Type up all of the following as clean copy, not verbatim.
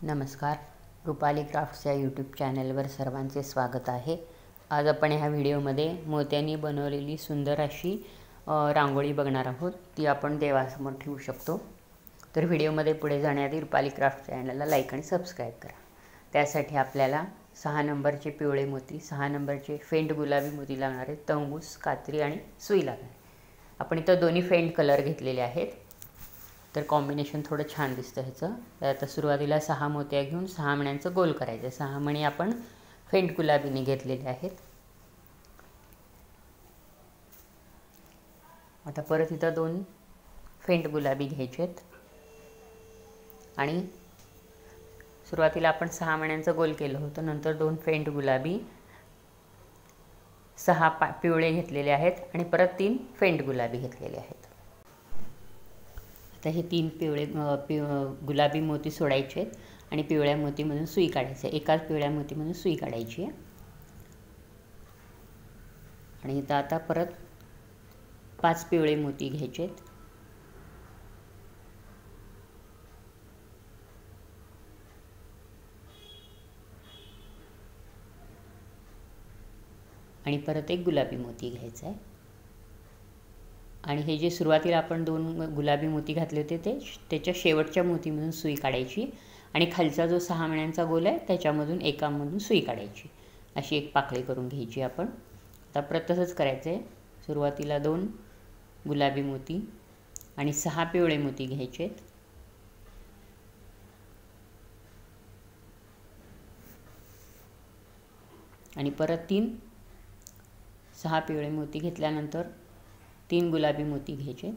नमस्कार, रुपाली क्राफ्ट्स या यूट्यूब चॅनलवर सर्वांचे स्वागत आहे। आज आपण ह्या व्हिडिओमध्ये मोत्यांनी बनवलेली सुंदर अशी रांगोळी बघणार आहोत। ती आपण देवासमोर ठेवू शकतो। तर व्हिडिओमध्ये पुढे जाण्याआधी रुपाली क्राफ्ट चॅनलला लाईक आणि सबस्क्राईब करा। त्यासाठी आपल्याला 6 नंबरचे पिवळे मोती, 6 नंबरचे फेंट गुलाबी मोती लागणार आहेत, तंबूस, कात्री आणि सुई लागणार आहे। आपण इथं दोन्ही फेंट कलर घेतलेले आहेत, तर कॉम्बिनेशन थोडं छान दिसतं ह्याचं। तर आता सुरुवातीला 6 मोत्या घेऊन 6 मण्यांचं गोल करायचं। 6 मणी आपण फेंट गुलाबीने घेतलेले आहेत। आता परत इथं 2 फेंट गुलाबी घ्यायचे आहेत आणि सुरुवातीला आपण 6 मण्यांचं गोल केलं होतं, नंतर 2 फेंट गुलाबी, 6 पिवळे घेतलेले आहेत आणि परत 3 फेंट गुलाबी घेतलेले आहेत। आता हे 3 पिवळे गुलाबी मोती सोडायचे आहेत आणि पिवळ्या मोतीमधून सुई काढायची आहे। एकाच पिवळ्या मोतीमधून सुई काढायची आहे आणि इथं आता परत 5 पिवळे मोती घ्यायचे आहेत आणि परत एक गुलाबी मोती घ्यायचा आहे आणि हे जे सुरुवातीला आपण 2 गुलाबी मोती घातले होते त्याच्या शेवटच्या मोतीमधून सुई काढायची आणि खालचा जो 6 मण्यांचा गोल आहे त्याच्यामधून एकामधून सुई काढायची। अशी एक पाकळी करून घ्यायची आपण। आता परत तसंच करायचं आहे। सुरुवातीला 2 गुलाबी मोती आणि 6 पिवळे मोती घ्यायचे आहेत आणि परत 6 पिवळे मोती घेतल्यानंतर 3 गुलाबी मोती घ्यायचे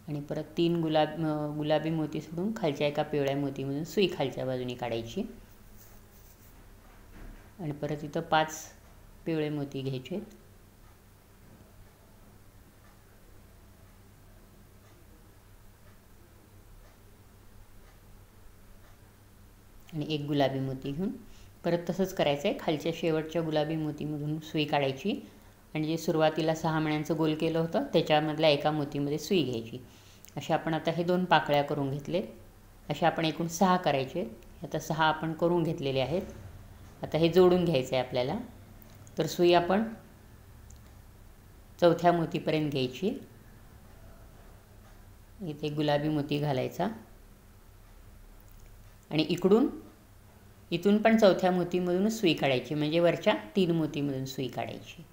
आणि परत 3 गुलाबी मोती सोडून खालच्या एका पिवळ्या मोतीमधून सुई खालच्या बाजूने काढायची आणि परत इथं 5 पिवळे मोती घ्यायचे आणि एक गुलाबी मोती घेऊन परत तसंच करायचं आहे। खालच्या शेवटच्या गुलाबी मोतीमधून सुई काढायची आणि जे सुरुवातीला 6 मण्यांचं गोल केलं होतं त्याच्यामधल्या एका मोतीमध्ये सुई घ्यायची। अशा आपण आता हे 2 पाकळ्या करून घेतले। अशा आपण एकूण 6 करायचे। आता 6 आपण करून घेतलेले आहेत। आता हे जोडून घ्यायचं आहे आपल्याला। तर सुई आपण चौथ्या मोतीपर्यंत घ्यायची। इथे गुलाबी मोती घालायचा आणि इथून पण चौथ्या मोतीमधूनच सुई काढायची, म्हणजे वरच्या 3 मोतीमधून सुई काढायची।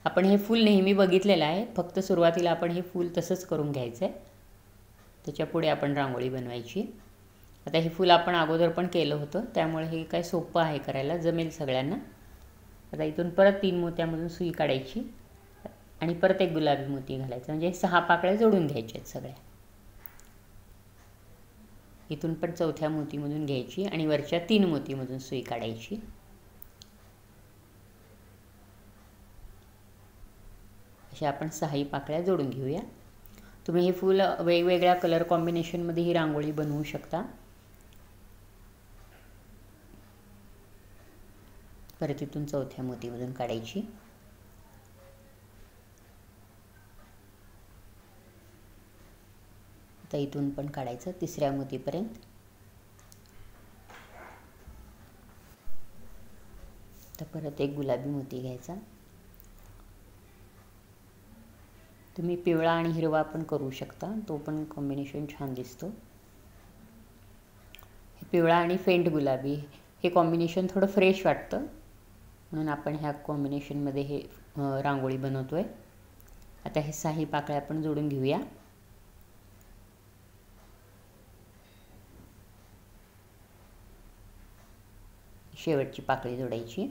आपण हे फूल नेहमी बघितलेलं आहे, फक्त सुरुवातीला आपण हे फूल तसंच करून घ्यायचं आहे, त्याच्या पुढे आपण रांगोळी बनवायची। आता हे फूल आपण अगोदर पण केलं होतं, त्यामुळे हे काय सोपं आहे करायला, जमेल सगळ्यांना। आता इथून परत 3 मोत्यामधून सुई काढायची आणि परत एक गुलाबी मोती घालायचा, म्हणजे 6 पाकळ्या जोडून घ्यायच्या आहेत सगळ्या। इथून पण चौथ्या मोतीमधून घ्यायची आणि वरच्या 3 मोतीमधून सुई काढायची। अशा आपण 6 पाकळ्या जोडून घेऊया। तुम्ही हे फूल वेगवेगळ्या कलर कॉम्बिनेशनमध्ये ही रांगोळी बनवू शकता। परत इथून चौथ्या मोतीमधून काढायची आता इथून पण काढायचं 3ऱ्या मोतीपर्यंत। तर परत एक गुलाबी मोती घ्यायचा। तुम्ही पिवळा आणि हिरवा पण करू शकता, तो पण कॉम्बिनेशन छान दिसतो। हे पिवळा आणि फेंट गुलाबी हे कॉम्बिनेशन थोडं फ्रेश वाटतं, म्हणून आपण ह्या कॉम्बिनेशनमध्ये हे रांगोळी बनवतोय। आता हे 6 पाकळ्या आपण जोडून घेऊया। शेवटची पाकळी जोडायची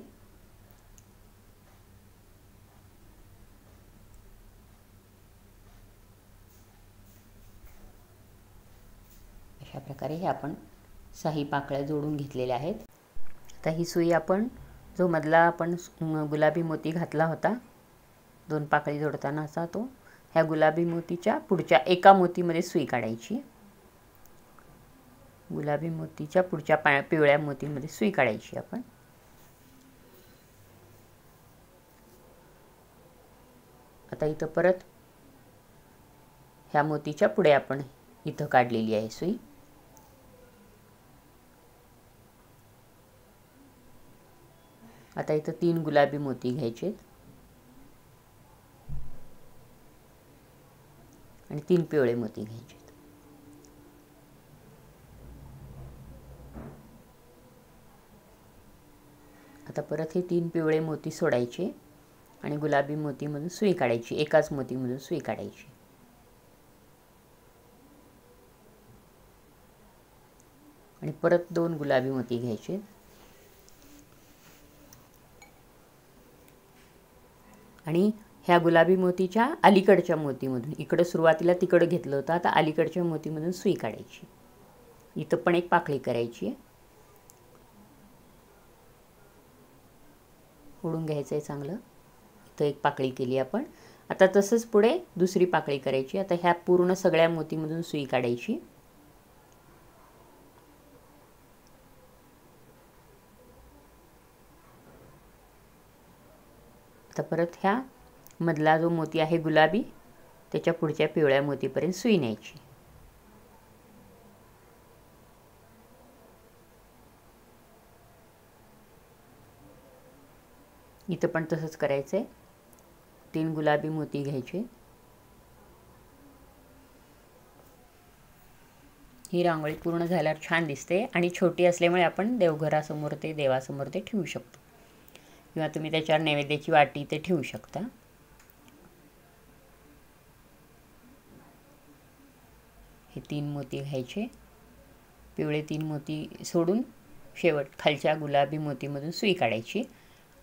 अशा प्रकारे हे आपण 6 पाकळ्या जोडून घेतलेल्या आहेत। आता ही सुई आपण जो मधला आपण गुलाबी मोती घातला होता 2 पाकळी जोडताना असा, तो ह्या गुलाबी मोतीच्या पुढच्या एका मोतीमध्ये सुई काढायची। गुलाबी मोतीच्या पुढच्या पिवळ्या मोतीमध्ये सुई काढायची आपण। आता इथं परत ह्या मोतीच्या पुढे आपण इथं काढलेली आहे सुई. आता इथं 3 गुलाबी मोती घ्यायचे आणि 3 पिवळे मोती घ्यायचे. आता परत हे 3 पिवळे मोती सोडायचे आणि गुलाबी मोतीमधून सुई काढायची. एकाच मोतीमधून सुई काढायची. आणि परत 2 गुलाबी मोती घ्यायचे आणि ह्या गुलाबी मोतीच्या अलीकडच्या मोतीमधून, इकडे सुरुवातीला तिकडे घेतलं होतं, आता अलीकडच्या मोतीमधून सुई काढायची. इथं पण एक पाकळी करायची आहे. ओढून घ्यायचं आहे चांगलं. इथं एक पाकळी केली आपण. आता तसंच पुढे दुसरी पाकळी करायची. आता ह्या पूर्ण सगळ्या मोतीमधून सुई काढायची. आता परत ह्या मधला जो मोती आहे गुलाबी, त्याच्या पुढच्या पिवळ्या मोतीपर्यंत सुई न्यायची. इथं पण तसंच करायचं आहे. 3 गुलाबी मोती घ्यायचे. ही रांगोळी पूर्ण झाल्यावर छान दिसते आणि छोटी असल्यामुळे आपण देवघरासमोर ते देवासमोर ते ठेवू शकतो किंवा तुम्ही त्याच्यावर नैवेद्याची वाटी ते ठेवू शकता. हे 3 मोती घ्यायचे. पिवळे 3 मोती सोडून शेवट खालच्या गुलाबी मोतीमधून सुई काढायची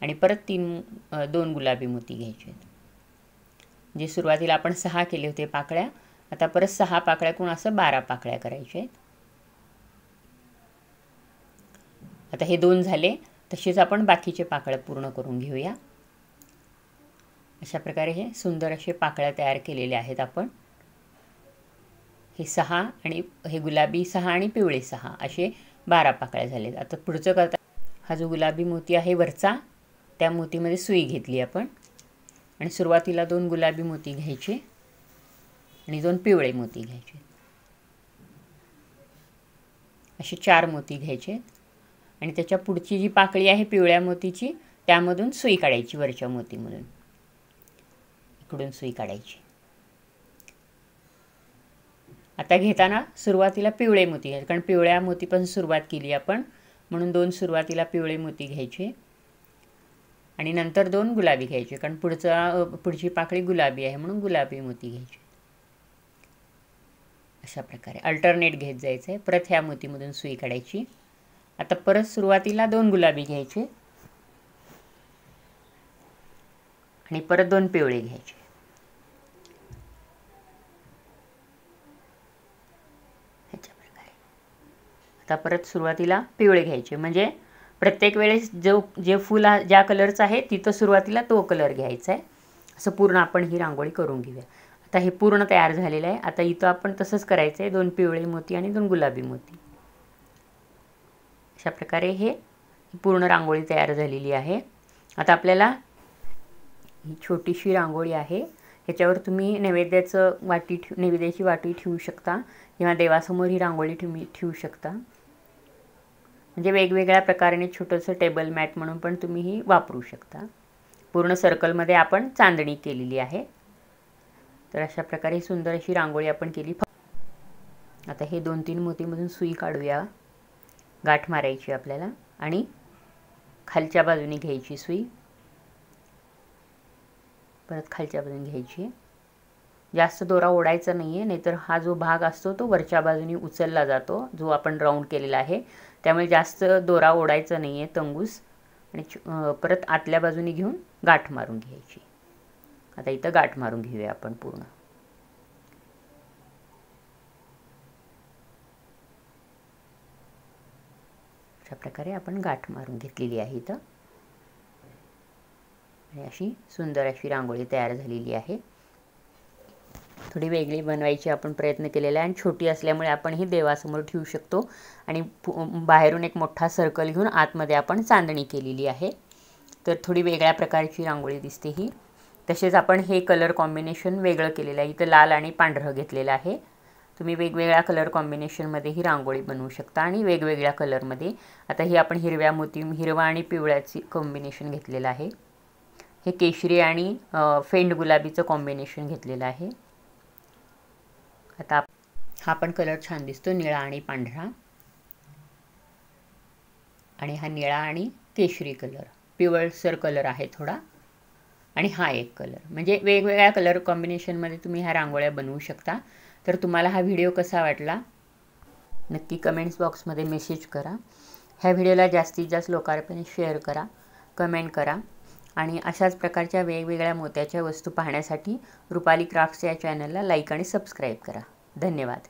आणि परत 2 गुलाबी मोती घ्यायचे. जे सुरुवातीला आपण 6 केले होते पाकळ्या, आता परत 6 पाकळ्याकडून असं 12 पाकळ्या करायच्या आहेत. आता हे 2 झाले, तसेच आपण बाकीचे पाकळ्या पूर्ण करून घेऊया. अशा प्रकारे हे सुंदर असे पाकळ्या तयार केलेले आहेत आपण. हे 6 आणि हे गुलाबी 6 आणि पिवळे 6 असे 12 पाकळ्या झालेत. आता पुढचं करता, हा जो गुलाबी मोती आहे वरचा, त्या मोतीमध्ये सुई घेतली आपण आणि सुरुवातीला 2 गुलाबी मोती घ्यायचे आणि 2 पिवळे मोती घ्यायचे. असे 4 मोती घ्यायचे आणि त्याच्या पुढची जी पाकळी आहे पिवळ्या मोतीची, त्यामधून सुई काढायची. वरच्या मोतीमधून इकडून सुई काढायची. आता घेताना सुरुवातीला पिवळे मोती घ्यायचे, कारण पिवळ्या मोतीपासून सुरुवात केली आपण, म्हणून 2 सुरुवातीला पिवळे मोती घ्यायचे आणि नंतर 2 गुलाबी घ्यायचे, कारण पुढची पाकळी गुलाबी आहे म्हणून गुलाबी मोती घ्यायचे. अशा प्रकारे अल्टरनेट घेत जायचं आहे. परत ह्या मोतीमधून सुई काढायची. आता परत सुरुवातीला 2 गुलाबी घ्यायचे आणि परत 2 पिवळे घ्यायचे. ह्याच्या प्रकारे आता परत सुरुवातीला पिवळे घ्यायचे, म्हणजे प्रत्येक वेळेस जे फूल ज्या कलरचं आहे तिथं सुरुवातीला तो कलर घ्यायचा आहे. असं पूर्ण आपण ही रांगोळी करून घेऊया. आता हे पूर्ण तयार झालेलं आहे. आता इथं आपण तसंच करायचं आहे. 2 पिवळे मोती आणि 2 गुलाबी मोती. अशा प्रकारे हे पूर्ण रांगोळी तयार झालेली आहे. आता आपल्याला ही छोटीशी रांगोळी आहे, ह्याच्यावर तुम्ही नैवेद्याची वाटी ठेवू शकता किंवा देवासमोर ही रांगोळी ठेवू शकता. म्हणजे वेगवेगळ्या प्रकाराने छोटंसं टेबल मॅट म्हणून पण तुम्ही ही वापरू शकता. पूर्ण सर्कलमध्ये आपण चांदणी केलेली आहे. तर अशा प्रकारे सुंदर अशी रांगोळी आपण केली. आता हे 2-3 मोतीमधून सुई काढूया. गाठ मारायची आपल्याला आणि खालच्या बाजूने घ्यायची सुई, परत खालच्या बाजूने घ्यायची. जास्त दोरा ओढायचा नाही आहे, नाहीतर हा जो भाग असतो तो वरच्या बाजूने उचलला जातो, जो आपण राऊंड केलेला आहे. त्यामुळे जास्त दोरा ओढायचा नाही आहे, तंगूस. आणि परत आतल्या बाजूने घेऊन गाठ मारून घ्यायची. आता इथं गाठ मारून घेऊया आपण पूर्ण. अशा प्रकारे आपण गाठ मारून घेतलेली आहे इथं. आणि अशी सुंदर अशी रांगोळी तयार झालेली आहे. थोडी वेगळी बनवायची आपण प्रयत्न केलेला आहे आणि छोटी असल्यामुळे आपण ही देवासमोर ठेवू शकतो. आणि बाहेरून एक मोठा सर्कल घेऊन आतमध्ये आपण चांदणी केलेली आहे. तर थोडी वेगळ्या प्रकारची रांगोळी दिसते ही. तसेच आपण हे कलर कॉम्बिनेशन वेगळं केलेलं आहे. इथं लाल आणि पांढरं घेतलेलं आहे. तुम्ही वेगवेगळ्या कलर कॉम्बिनेशनमध्ये ही रांगोळी बनवू शकता आणि वेगवेगळ्या कलरमध्ये. आता ही आपण हिरवा आणि पिवळ्याची कॉम्बिनेशन घेतलेलं आहे. हे केशरी आणि फेंट गुलाबीचं कॉम्बिनेशन घेतलेलं आहे. आता हा पण कलर छान दिसतो, निळा आणि पांढरा. आणि हा निळा आणि केशरी कलर, पिवळसर कलर आहे थोडा. आणि हा एक कलर, म्हणजे वेगवेगळ्या कलर कॉम्बिनेशनमध्ये तुम्ही ह्या रांगोळ्या बनवू शकता. तर तुम्हाला हा व्हिडिओ कसा वाटला नक्की कमेंट्स बॉक्समध्ये मेसेज करा. ह्या व्हिडिओला जास्तीत जास्त लोकांपर्यंत शेअर करा, कमेंट करा. आणि अशाच प्रकारच्या वेगवेगळ्या मोत्याच्या वस्तू पाहण्यासाठी रुपाली क्राफ्ट्स या चॅनलला लाईक आणि सबस्क्राईब करा. धन्यवाद.